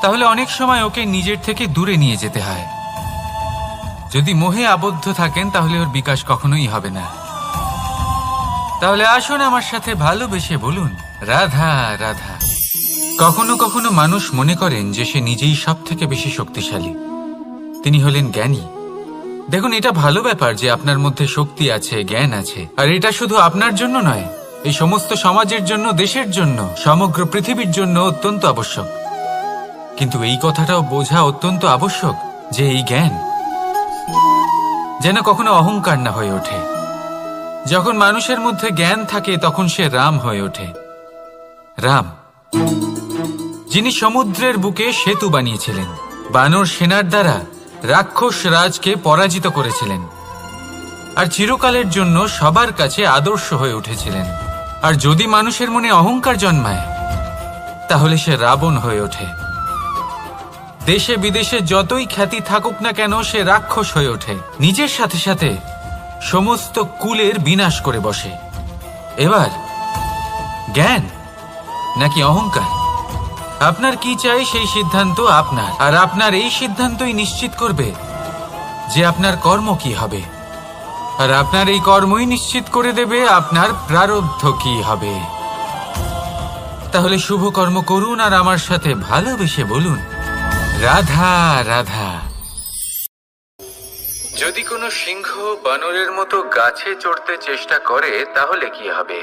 তাহলে অনেক সময় ওকে নিজের থেকে দূরে নিয়ে যেতে হয়। যদি মোহে আবদ্ধ থাকেন তাহলে ওর বিকাশ কখনোই হবে না। তাহলে আসুন আমার সাথে ভালোবেসে বলুন, রাধা রাধা। কখনো কখনো মানুষ মনে করেন যে সে নিজেই সব থেকে বেশি শক্তিশালী, তিনি হলেন জ্ঞানী। দেখুন, এটা ভালো ব্যাপার যে আপনার মধ্যে শক্তি আছে, জ্ঞান আছে, আর এটা শুধু আপনার জন্য নয়, এই সমস্ত সমাজের জন্য, দেশের জন্য, সমগ্র পৃথিবীর জন্য অত্যন্ত আবশ্যক। কিন্তু এই কথাটাও বোঝা অত্যন্ত আবশ্যক যে এই জ্ঞান যেন কখনো অহংকার না হয়ে ওঠে। যখন মানুষের মধ্যে জ্ঞান থাকে তখন সে রাম হয়ে ওঠে। রাম, যিনি সমুদ্রের বুকে সেতু বানিয়েছিলেন, বানর সেনার দ্বারা রাক্ষস রাজকে পরাজিত করেছিলেন, আর চিরকালের জন্য সবার কাছে আদর্শ হয়ে উঠেছিলেন। আর যদি মানুষের মনে অহংকার জন্মায় তাহলে সে রাবণ হয়ে ওঠে। দেশে বিদেশে যতই খ্যাতি থাকুক না কেন, সে রাক্ষস হয়ে ওঠে, নিজের সাথে সাথে সমস্ত কুলের বিনাশ করে বসে। এবার জ্ঞান নাকি অহংকার, আপনার কি চাই সেই সিদ্ধান্ত আপনার, আর আপনার এই সিদ্ধান্তই নিশ্চিত করবে যে আপনার কর্ম কি হবে, আর আপনার এই কর্মই নিশ্চিত করে দেবে আপনার প্রারব্ধ কি হবে। তাহলে শুভ কর্ম করুন আর আমার সাথে ভালোবেসে বলুন, রাধা রাধা। যদি কোনো সিংহ বানরের মতো গাছে চড়তে চেষ্টা করে তাহলে কি হবে?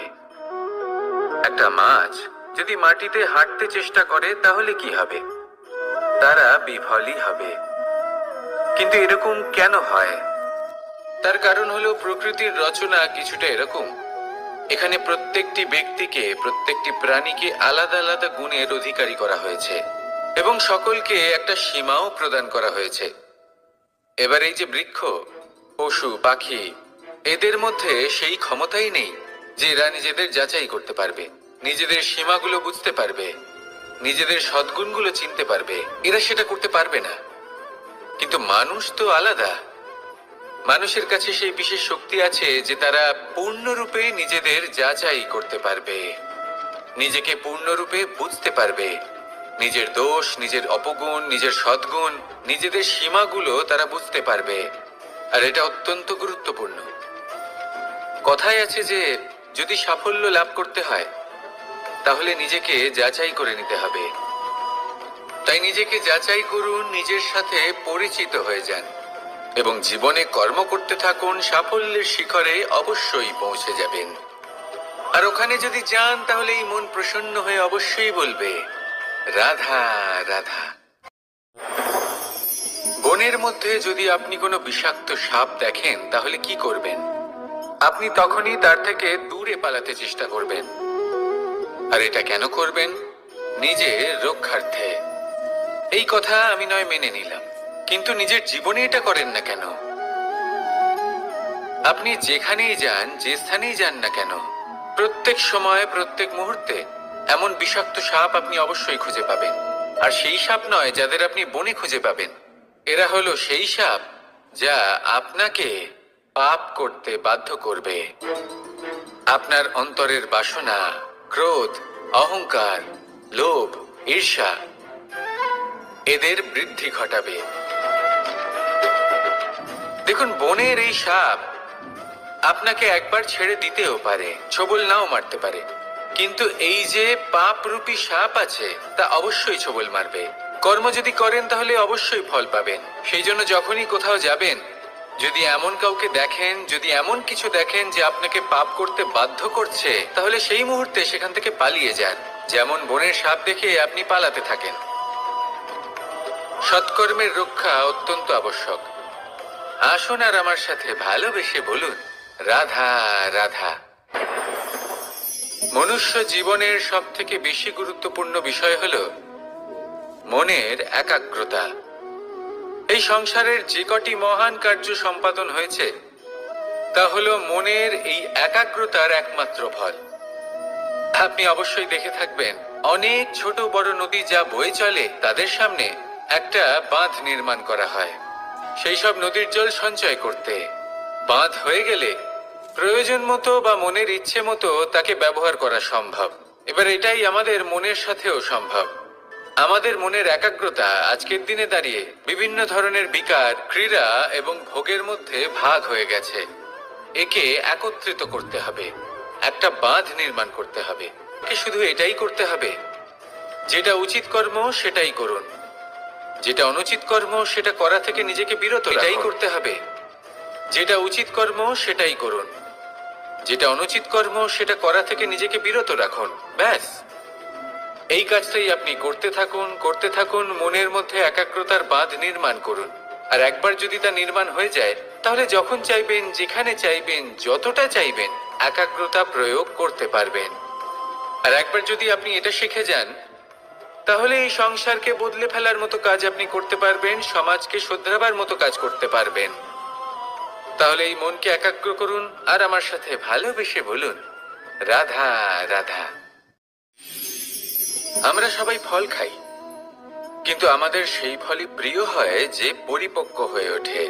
একটা মাছ যদি মাটিতে হাঁটতে চেষ্টা করে তাহলে কি হবে? তারা বিফলই হবে। কিন্তু এরকম কেন হয়? তার কারণ হলো প্রকৃতির রচনা কিছুটা এরকম। এখানে প্রত্যেকটি ব্যক্তিকে, প্রত্যেকটি প্রাণীকে আলাদা আলাদা গুণের অধিকারী করা হয়েছে এবং সকলকে একটা সীমাও প্রদান করা হয়েছে। এবার এই যে বৃক্ষ, পশু, পাখি, এদের মধ্যে সেই ক্ষমতাই নেই যে এরা নিজেদের যাচাই করতে পারবে, নিজেদের সীমাগুলো বুঝতে পারবে, নিজেদের সদ্গুণগুলো চিনতে পারবে। এরা সেটা করতে পারবে না। কিন্তু মানুষ তো আলাদা। মানুষের কাছে সেই বিশেষ শক্তি আছে যে তারা পূর্ণরূপে নিজেদের যাচাই করতে পারবে, নিজেকে পূর্ণরূপে বুঝতে পারবে, নিজের দোষ, নিজের অপগুণ, নিজের সদ্গুণ, নিজেদের সীমাগুলো তারা বুঝতে পারবে। আর এটা অত্যন্ত গুরুত্বপূর্ণ। কথায় আছে যে যদি সাফল্য লাভ করতে হয় তাহলে নিজেকে যাচাই করে নিতে হবে। তাই নিজেকে যাচাই করুন, নিজের সাথে পরিচিত হয়ে যান এবং জীবনে কর্ম করতে থাকুন। সাফল্যের শিখরে অবশ্যই পৌঁছে যাবেন। আর ওখানে যদি যান তাহলে এই মন প্রসন্ন হয়ে অবশ্যই বলবে রাধা রাধা। বনের মধ্যে যদি আপনি কোনো বিষাক্ত সাপ দেখেন তাহলে কি করবেন? আপনি তখনই তার থেকে দূরে পালাতে চেষ্টা করবেন। আর এটা কেন করবেন? নিজের রক্ষার্থে। এই কথা আমি নয় মেনে নিলাম, কিন্তু নিজের জীবনে এটা করেন না কেন? আপনি যেখানেই যান, যে স্থানেই যান না কেন, প্রত্যেক সময় প্রত্যেক মুহূর্তে এমন বিষাক্ত সাপ আপনি অবশ্যই খুঁজে পাবেন। আর সেই সাপ নয় যাদের আপনি বনে খুঁজে পাবেন, এরা হলো সেই সাপ যা আপনাকে পাপ করতে বাধ্য করবে। আপনার অন্তরের বাসনা, ক্রোধ, অহংকার, লোভ, ঈর্ষা এদের বৃদ্ধি ঘটাবে। দেখুন, বনের এই সাপ আপনাকে একবার ছেড়ে দিতেও পারে, ছোবল নাও মারতে পারে, কিন্তু এই যে পাপরূপী সাপ আছে তা অবশ্যই ছোবল মারবে। কর্ম যদি করেন তাহলে অবশ্যই ফল পাবেন। সেই জন্য যখনই কোথাও যাবেন, যদি এমন কাউকে দেখেন, যদি এমন কিছু দেখেন যে আপনাকে পাপ করতে বাধ্য করছে, তাহলে সেই মুহূর্তে সেখান থেকে পালিয়ে যান। যেমন বনের সাপ দেখে আপনি পালাতে থাকেন। সৎকর্মের রক্ষা অত্যন্ত আবশ্যক। আসুন আর আমার সাথে ভালোবেসে বলুন রাধা রাধা। মনুষ্য জীবনের সব থেকে বেশি গুরুত্বপূর্ণ বিষয় হলো মনের একাগ্রতা। এই সংসারের যে কটি মহান কার্য সম্পাদন হয়েছে তা হলো মনের এই একাগ্রতার একমাত্র ফল। আপনি অবশ্যই দেখে থাকবেন, অনেক ছোট বড় নদী যা বয়ে চলে তাদের সামনে একটা বাঁধ নির্মাণ করা হয় সেই সব নদীর জল সঞ্চয় করতে। বাঁধ হয়ে গেলে প্রয়োজন মতো বা মনের ইচ্ছে মতো তাকে ব্যবহার করা সম্ভব। এবার এটাই আমাদের মনের সাথেও সম্ভব। আমাদের মনের একাগ্রতা আজকের দিনে দাঁড়িয়ে বিভিন্ন ধরনের বিকার, ক্রীড়া এবং ভোগের মধ্যে ভাগ হয়ে গেছে। একে একত্রিত করতে হবে, একটা বাঁধ নির্মাণ করতে হবে। একে শুধু এটাই করতে হবে, যেটা উচিত কর্ম সেটাই করুন, যেটা অনুচিত কর্ম সেটা করা থেকে নিজেকে বিরত রাখুন। এটাই করতে হবে, যেটা উচিত কর্ম সেটাই করুন, যেটা অনুচিত কর্ম সেটা করা থেকে নিজেকে বিরত রাখুন। ব্যাস, এই কাজটাই আপনি করতে থাকুন, করতে থাকুন। মনের মধ্যে একাগ্রতার বাঁধ নির্মাণ করুন। আর একবার যদি তা নির্মাণ হয়ে যায়, তাহলে যখন চাইবেন, যেখানে চাইবেন, যতটা চাইবেন একাগ্রতা প্রয়োগ করতে পারবেন। আর একবার যদি আপনি এটা শিখে যান, তাহলে এই সংসারকে বদলে ফেলার মতো কাজ আপনি করতে পারবেন, সমাজকে শুধরাবার মতো কাজ করতে পারবেন। তাহলে এই মনকে একাগ্র করুন আর আমার সাথে ভালোবেসে বলুন রাধা রাধা। আমরা সবাই ফল খাই, কিন্তু আমাদের সেই ফলই প্রিয় হয় যে পরিপক্ক হয়ে ওঠে,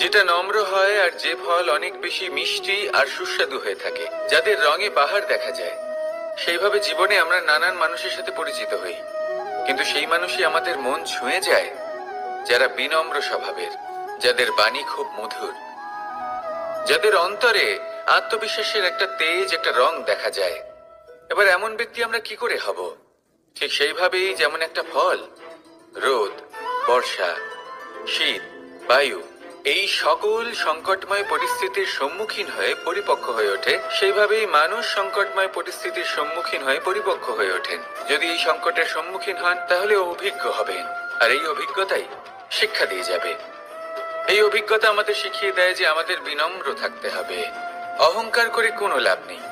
যেটা নম্র হয়, আর যে ফল অনেক বেশি মিষ্টি আর সুস্বাদু হয়ে থাকে, যাদের রঙে বাহার দেখা যায়। সেইভাবে জীবনে আমরা নানান মানুষের সাথে পরিচিত হই, কিন্তু সেই মানুষই আমাদের মন ছুঁয়ে যায় যারা বিনম্র স্বভাবের, যাদের বাণী খুব মধুর, যাদের অন্তরে আত্মবিশ্বাসের একটা তেজ, একটা রং দেখা যায়। এবার এমন ব্যক্তি আমরা কি করে হব? ঠিক সেইভাবেই যেমন একটা ফল রোদ, বর্ষা, শীত, বায়ু এই সকল সংকটময় পরিস্থিতির সম্মুখীন হয়ে পরিপক্ক হয়ে ওঠে, সেইভাবেই মানুষ সংকটময় পরিস্থিতির সম্মুখীন হয়ে পরিপক্ক হয়ে ওঠেন। যদি এই সংকটের সম্মুখীন হন তাহলে অভিজ্ঞ হবেন, আর এই অভিজ্ঞতাই শিক্ষা দিয়ে যাবে। এই অভিজ্ঞতা আমাদের শিখিয়ে দেয় যে আমাদের বিনম্র থাকতে হবে। অহংকার করে কোনো লাভ নেই।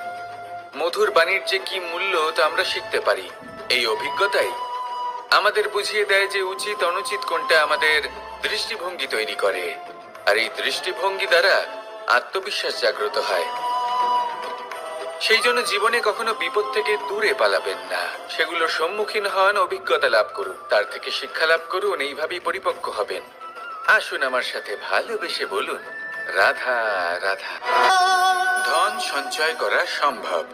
মধুর বাণীর যে কি মূল্য তা আমরা শিখতে পারি। এই অভিজ্ঞতাই আমাদের বুঝিয়ে দেয় যে উচিত অনুচিত কোনটা, আমাদের দৃষ্টিভঙ্গি তৈরি করে, আর এই দৃষ্টিভঙ্গি দ্বারা আত্মবিশ্বাস জাগ্রত হয়। সেই জন্য জীবনে কখনো বিপদ থেকে দূরে পালাবেন না, সেগুলোর সম্মুখীন হন, অভিজ্ঞতা লাভ করুন, তার থেকে শিক্ষা লাভ করুন, এইভাবেই পরিপক্ক হবেন। আসুন আমার সাথে ভালোবেসে বলুন রাধা রাধা। ধন সঞ্চয় করা সম্ভব,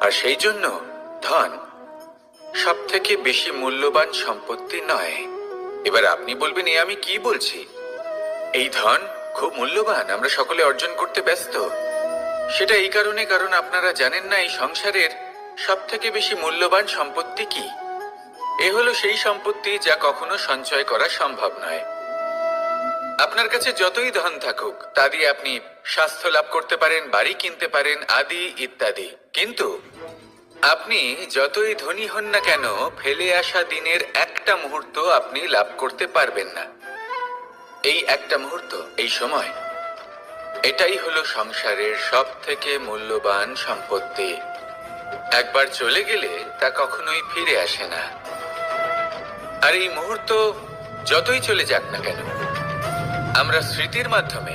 আর সেই জন্য ধন সব থেকে বেশি মূল্যবান সম্পত্তি নয়। এবার আপনি বলবেন, এ আমি কি বলছি? এই ধন খুব মূল্যবান, আমরা সকলে অর্জন করতে ব্যস্ত। সেটা এই কারণে, কারণ আপনারা জানেন না এই সংসারের সব থেকে বেশি মূল্যবান সম্পত্তি কি। এ হলো সেই সম্পত্তি যা কখনো সঞ্চয় করা সম্ভব নয়। আপনার কাছে যতই ধন থাকুক তা দিয়ে আপনি স্বাস্থ্য লাভ করতে পারেন, বাড়ি কিনতে পারেন, আদি ইত্যাদি। কিন্তু আপনি যতই ধনী হন না কেন, ফেলে আসা দিনের একটা মুহূর্ত আপনি লাভ করতে পারবেন না। এই একটা মুহূর্ত, এই সময়, এটাই হলো সংসারের সব থেকে মূল্যবান সম্পত্তি। একবার চলে গেলে তা কখনোই ফিরে আসে না। আর এই মুহূর্ত যতই চলে যাক না কেন, আমরা স্মৃতির মাধ্যমে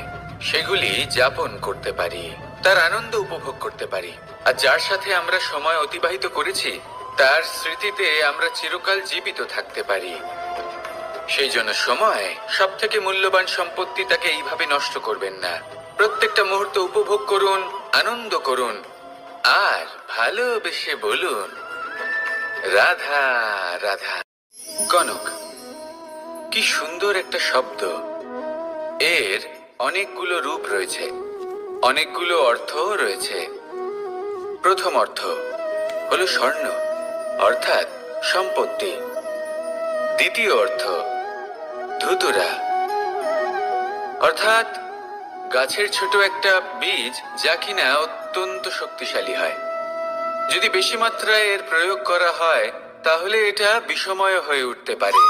সেগুলি যাপন করতে পারি, তার আনন্দ উপভোগ করতে পারি। আর যার সাথে আমরা সময় অতিবাহিত করেছি তার স্মৃতিতে আমরা চিরকাল জীবিত থাকতে পারি। সেই জন্য সময় সব থেকে মূল্যবান সম্পত্তি, তাকে এইভাবে নষ্ট করবেন না। প্রত্যেকটা মুহূর্ত উপভোগ করুন, আনন্দ করুন, আর ভালোবেসে বলুন রাধা রাধা। কনক, কি সুন্দর একটা শব্দ। এর অনেকগুলো রূপ রয়েছে, অনেকগুলো অর্থও রয়েছে। প্রথম অর্থ হলো স্বর্ণ, অর্থাৎ সম্পত্তি। দ্বিতীয় অর্থ ধুতুরা, অর্থাৎ গাছের ছোট একটা বীজ, যা কিনা অত্যন্ত শক্তিশালী হয়। যদি বেশি মাত্রায় এর প্রয়োগ করা হয় তাহলে এটা বিষময় হয়ে উঠতে পারে।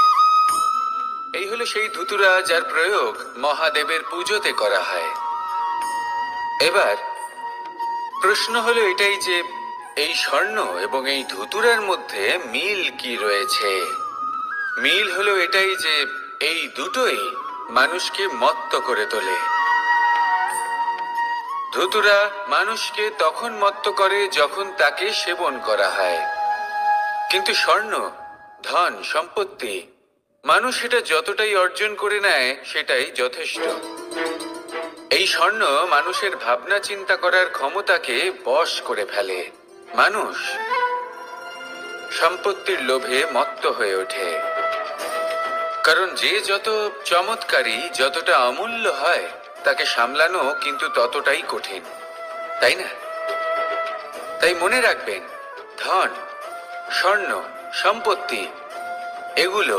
এই হলো সেই ধুতুরা যার প্রয়োগ মহাদেবের পুজোতে করা হয়। এবার প্রশ্ন হলো এটাই যে এই স্বর্ণ এবং এই ধুতুরার মধ্যে মিল কি রয়েছে। মিল হলো এটাই যে এই দুটোই মানুষকে মত্ত করে তোলে। ধুতুরা মানুষকে তখন মত্ত করে যখন তাকে সেবন করা হয়, কিন্তু স্বর্ণ, ধন, সম্পত্তি, মানুষ এটা যতটাই অর্জন করে নেয় সেটাই যথেষ্ট। এই স্বর্ণ মানুষের ভাবনা চিন্তা করার ক্ষমতাকে বশ করে ফেলে। মানুষ সম্পত্তির লোভে মত্ত হয়ে ওঠে, কারণ যে যত চমৎকারী, যতটা অমূল্য হয়, তাকে সামলানো কিন্তু ততটাই কঠিন, তাই না? তাই মনে রাখবেন, ধন, স্বর্ণ, সম্পত্তি এগুলো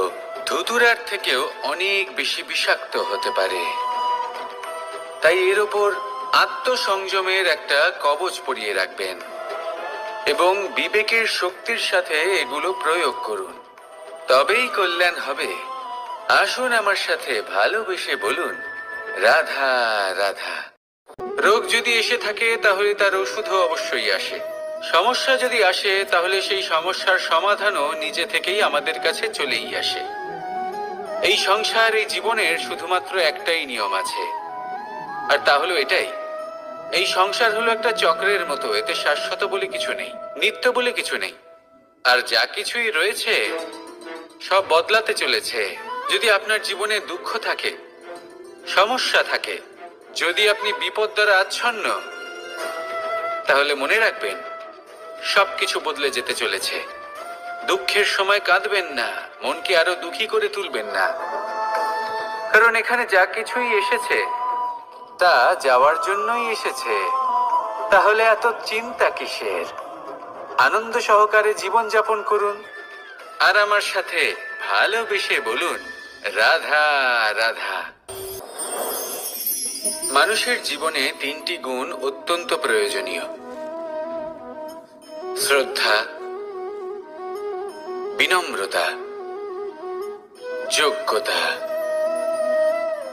ধুতুরার থেকেও অনেক বেশি বিষাক্ত হতে পারে। তাই এর ওপর আত্মসংযমের একটা কবচ পরিয়ে রাখবেন এবং বিবেকের শক্তির সাথে এগুলো প্রয়োগ করুন, তবেই কল্যাণ হবে। আসুন আমার সাথে ভালোবেসে বলুন রাধা রাধা। রোগ যদি এসে থাকে তাহলে তার ওষুধও অবশ্যই আসে। সমস্যা যদি আসে তাহলে সেই সমস্যার সমাধানও নিজে থেকেই আমাদের কাছে চলেই আসে। এই সংসার, এই জীবনের শুধুমাত্র একটাই নিয়ম আছে, আর তা হলো এটাই, এই সংসার হলো একটা চক্রের মতো। এতে শাশ্বত বলে কিছু নেই, নিত্য বলে কিছু নেই, আর যা কিছুই রয়েছে সব বদলাতে চলেছে। যদি আপনার জীবনে দুঃখ থাকে, সমস্যা থাকে, যদি আপনি বিপদ দ্বারা আচ্ছন্ন, তাহলে মনে রাখবেন সবকিছু বদলে যেতে চলেছে। দুঃখের সময় কাঁদবেন না, মনকে আরো দুঃখী করে তুলবেন না, কারণ এখানে যা কিছুই এসেছে তা যাওয়ার জন্যই এসেছে। তাহলে এত চিন্তা কিসের? আনন্দ সহকারে জীবন যাপন করুন, আর আমার সাথে ভালোবেসে বলুন রাধা রাধা। মানুষের জীবনে তিনটি গুণ অত্যন্ত প্রয়োজনীয়: শ্রদ্ধা, বিনম্রতা, যোগ্যতা।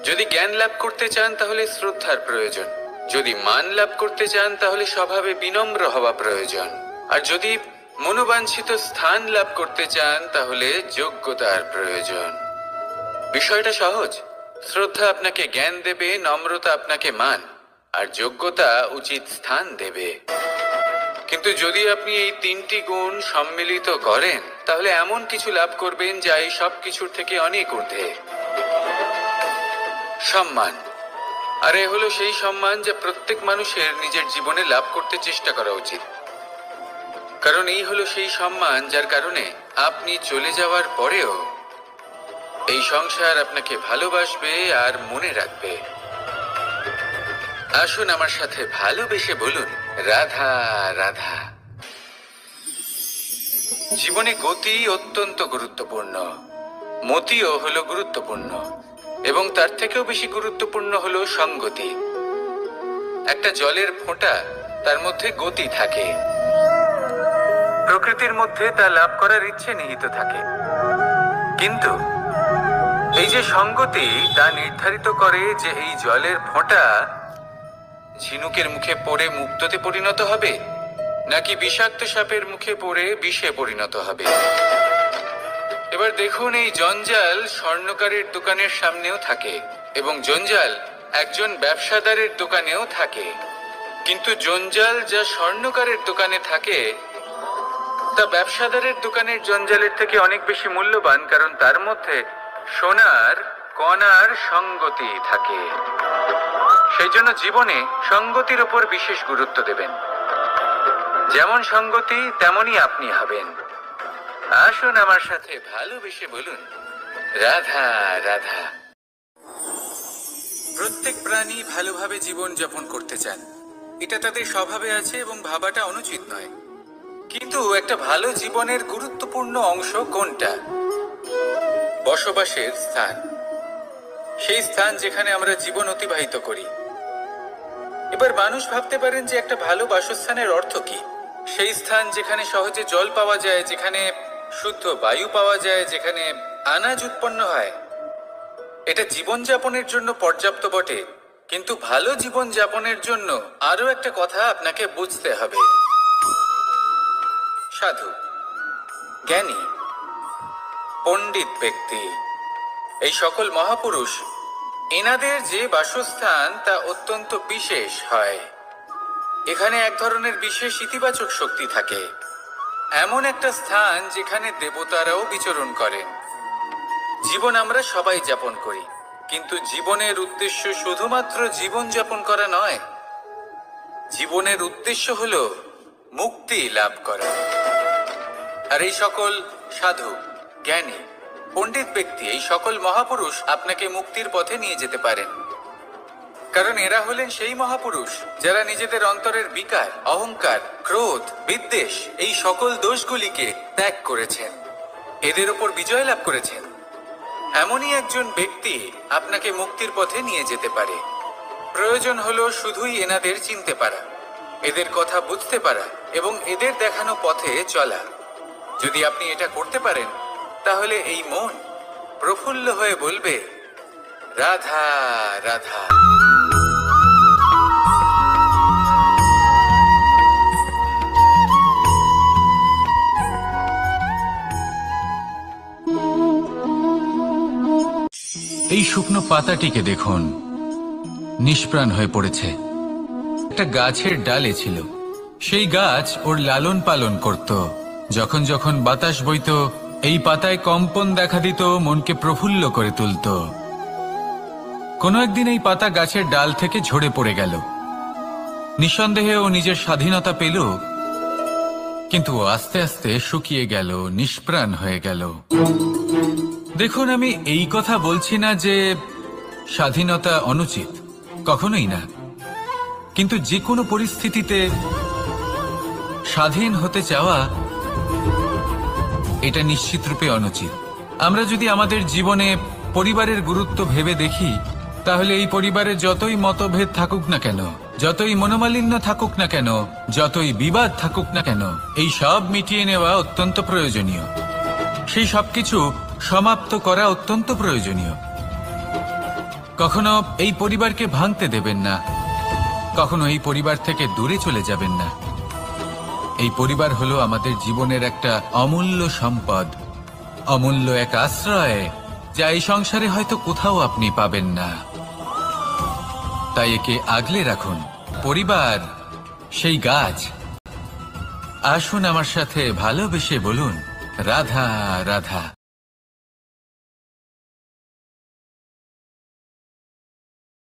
যদি জ্ঞান লাভ করতে চান তাহলে শ্রদ্ধার প্রয়োজন, যদি মান লাভ করতে চান তাহলে স্বভাবে বিনম্র হওয়া প্রয়োজন, আর যদি মনোবাঞ্ছিত স্থান লাভ করতে চান তাহলে যোগ্যতার প্রয়োজন। বিষয়টা সহজ। শ্রদ্ধা আপনাকে জ্ঞান দেবে, নম্রতা আপনাকে মান, আর যোগ্যতা উচিত স্থান দেবে। কিন্তু যদি আপনি এই তিনটি গুণ সম্মিলিত করেন তাহলে এমন কিছু লাভ করবেন যা এই সব কিছুর থেকে অনেক ঊর্ধ্বে। সম্মান। আর এ হলো সেই সম্মান যা প্রত্যেক মানুষের নিজের জীবনে লাভ করতে চেষ্টা করা উচিত, কারণ এই হলো সেই সম্মান যার কারণে আপনি চলে যাওয়ার পরেও এই সংসার আপনাকে ভালোবাসবে আর মনে রাখবে। আসুন আমার সাথে ভালোবেসে বলুন রাধা রাধা। জীবনে গতি অত্যন্ত গুরুত্বপূর্ণ, মতিও হলো গুরুত্বপূর্ণ। এবং তার থেকেও বেশি গুরুত্বপূর্ণ হলো সঙ্গতি। একটা জলের ফোঁটা, তার মধ্যে গতি থাকে, প্রকৃতির মধ্যে তা লাভ করার ইচ্ছে নিহিত থাকে। কিন্তু এই যে সঙ্গতি, তা নির্ধারিত করে যে এই জলের ফোঁটা ঝিনুকের মুখে পড়ে মুক্তোতে পরিণত হবে, নাকি বিষাক্ত সাপের মুখে পড়ে বিষে পরিণত হবে। এবার দেখুন, এই জঞ্জাল স্বর্ণকারের দোকানের সামনেও থাকে এবং জঞ্জাল একজন ব্যবসাদারের দোকানেও থাকে। কিন্তু জঞ্জাল যা স্বর্ণকারের দোকানে থাকে তা ব্যবসাদারের দোকানের জঞ্জালের থেকে অনেক বেশি মূল্যবান, কারণ তার মধ্যে সোনার কণার সঙ্গতি থাকে। সেই জন্য জীবনে সঙ্গতির উপর বিশেষ গুরুত্ব দেবেন। যেমন সঙ্গতি তেমনই আপনি হবেন। আসুন আমার সাথে ভালোবেসে বলুন, রাধা রাধা। প্রত্যেক প্রাণী ভালোভাবে জীবন যাপন করতে চান, এটা তাদের স্বভাবে আছে এবং ভাবাটা অনুচিত নয়। কিন্তু একটা ভালো জীবনের গুরুত্বপূর্ণ অংশ কোনটা? বসবাসের স্থান, সেই স্থান যেখানে আমরা জীবন অতিবাহিত করি। এবার মানুষ ভাবতে পারেন যে একটা ভালো বাসস্থানের অর্থ কি? সেই স্থান যেখানে সহজে জল পাওয়া যায়, যেখানে শুদ্ধ বায়ু পাওয়া যায়, যেখানে আনাজ উৎপন্ন হয়। এটা জীবনযাপনের জন্য পর্যাপ্ত বটে, কিন্তু ভালো জীবন যাপনের জন্য আরো একটা কথা আপনাকে বুঝতে হবে। সাধু, জ্ঞানী, পণ্ডিত ব্যক্তি, এই সকল মহাপুরুষ, এনাদের যে বাসস্থান তা অত্যন্ত বিশেষ হয়। এখানে এক ধরনের বিশেষ ইতিবাচক শক্তি থাকে, এমন একটা স্থান যেখানে দেবতারাও বিচরণ করেন। জীবন আমরা সবাই যাপন করি, কিন্তু জীবনের উদ্দেশ্য শুধুমাত্র জীবন যাপন করা নয়। জীবনের উদ্দেশ্য হলো মুক্তি লাভ করা। আর এই সকল সাধু, জ্ঞানী, পণ্ডিত ব্যক্তি, এই সকল মহাপুরুষ আপনাকে মুক্তির পথে নিয়ে যেতে পারেন, কারণ এরা হলেন সেই মহাপুরুষ যারা নিজেদের অন্তরের বিকার, অহংকার, ক্রোধ, বিদ্বেষ, এই সকল দোষগুলিকে ত্যাগ করেছেন, এদের ওপর বিজয় লাভ করেছেন। এমনই একজন ব্যক্তি আপনাকে মুক্তির পথে নিয়ে যেতে পারে। প্রয়োজন হলো শুধুই এনাদের চিনতে পারা, এদের কথা বুঝতে পারা এবং এদের দেখানো পথে চলা। যদি আপনি এটা করতে পারেন, তাহলে এই মন প্রফুল্ল হয়ে বলবে, রাধা রাধা। এই শুকনো পাতাটিকে দেখুন, নিষ্প্রাণ হয়ে পড়েছে। একটা গাছের ডালে ছিল, সেই গাছ ওর লালন পালন করত। যখন যখন বাতাস বইত, এই পাতায় কম্পন দেখা দিত, মনকে প্রফুল্ল করে তুলত। কোনো একদিন এই পাতা গাছের ডাল থেকে ঝরে পড়ে গেল। নিঃসন্দেহে ও নিজের স্বাধীনতা পেল, কিন্তু আস্তে আস্তে শুকিয়ে গেল, নিষ্প্রাণ হয়ে গেল। দেখুন, আমি এই কথা বলছি না যে স্বাধীনতা অনুচিত, কখনোই না। কিন্তু যে কোনো পরিস্থিতিতে স্বাধীন হতে চাওয়া, এটা নিশ্চিত রূপে অনুচিত। আমরা যদি আমাদের জীবনে পরিবারের গুরুত্ব ভেবে দেখি, তাহলে এই পরিবারে যতই মতভেদ থাকুক না কেন, যতই মনোমালিন্য থাকুক না কেন, যতই বিবাদ থাকুক না কেন, এই সব মিটিয়ে নেওয়া অত্যন্ত প্রয়োজনীয়। সেই সবকিছু সমাপ্ত করা অত্যন্ত প্রয়োজনীয়। কখনো এই পরিবারকে ভাঙতে দেবেন না, কখনো এই পরিবার থেকে দূরে চলে যাবেন না। এই পরিবার হলো আমাদের জীবনের একটা অমূল্য সম্পদ, অমূল্য এক আশ্রয়, যা এই সংসারে হয়তো কোথাও আপনি পাবেন না। তাই একে আগলে রাখুন। পরিবার সেই গাছ। আসুন আমার সাথে ভালোবেসে বলুন, রাধা রাধা।